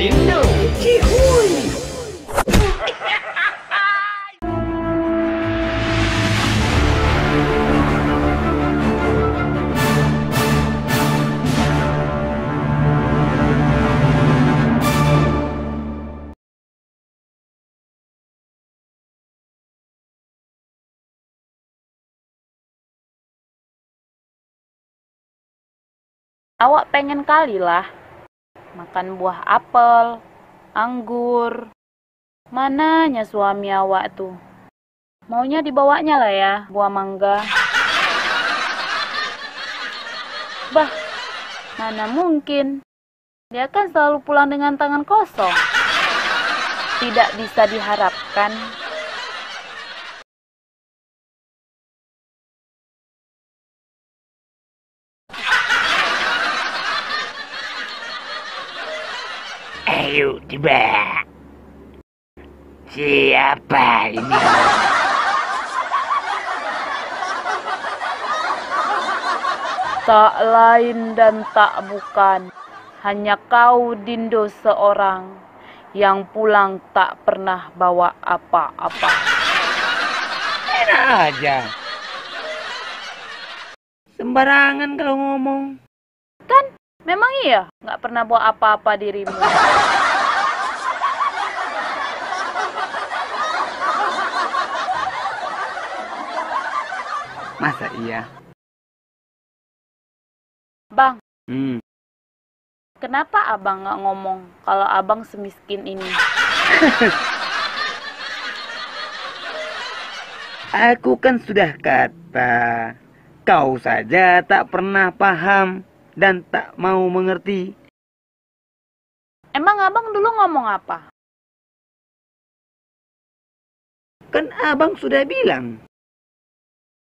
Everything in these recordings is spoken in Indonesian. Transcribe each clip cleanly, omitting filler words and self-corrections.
Dindo Cihuy. Awak pengen kali lah makan buah apel, anggur. Mananya suami awak tuh? Maunya dibawanya lah ya, buah mangga. Bah, mana mungkin? Dia kan selalu pulang dengan tangan kosong. Tidak bisa diharapkan. Ayo tiba. Siapa ini? Tak lain dan tak bukan, hanya kau Dindo seorang yang pulang tak pernah bawa apa-apa. Enak aja. Sembarangan kalau ngomong. Kan, memang iya, nggak pernah bawa apa-apa dirimu. Masa iya? Bang, Hmm. kenapa abang nggak ngomong kalau abang semiskin ini? Aku kan sudah kata, kau saja tak pernah paham dan tak mau mengerti. Emang abang dulu ngomong apa? Kan abang sudah bilang,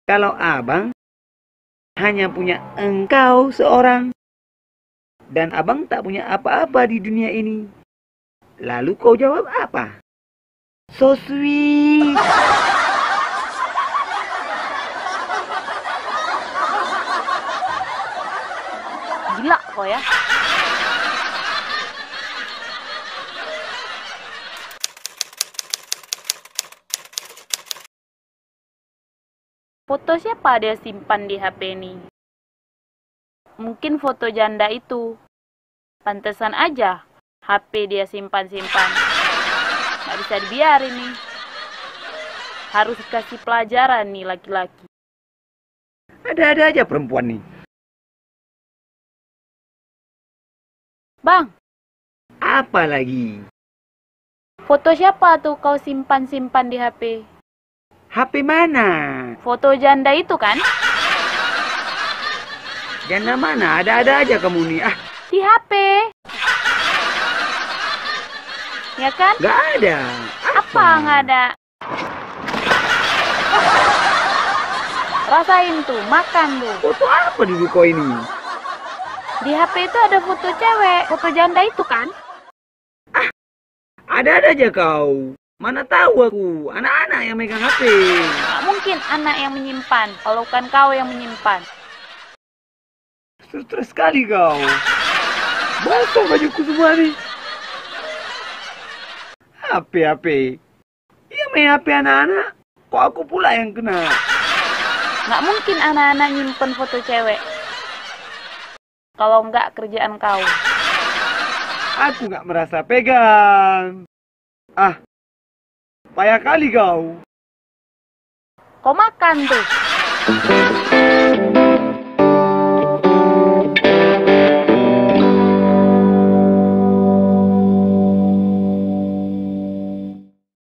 kalau abang hanya punya engkau seorang, dan abang tak punya apa-apa di dunia ini. Lalu kau jawab apa? So sweet. Gila kok ya. Foto siapa dia simpan di HP ini? Mungkin foto janda itu. Pantesan aja HP dia simpan-simpan. Nggak bisa dibiarin nih. Harus kasih pelajaran nih laki-laki. Ada-ada aja perempuan nih. Bang, Apa lagi? foto siapa tuh kau simpan-simpan di HP? HP mana? Foto janda itu kan? Janda mana? Ada-ada aja kamu nih. Ah, Di HP. Ya kan? nggak ada. Apa nggak ada? Rasain tuh, makan tuh. Foto apa di buku ini? Di HP itu ada foto cewek, foto janda itu kan? Ada-ada aja kau. Mana tahu aku, anak-anak yang megang HP. Nggak mungkin anak yang menyimpan, kalau bukan kau yang menyimpan. Terus sekali kau. Basah bajuku semua nih. HP. Iya main HP anak-anak. Kok aku pula yang kena? Nggak mungkin anak-anak nyimpen foto cewek. Kalau nggak kerjaan kau. Aku nggak merasa pegang. Ah, payah kali kau. Kau makan tuh.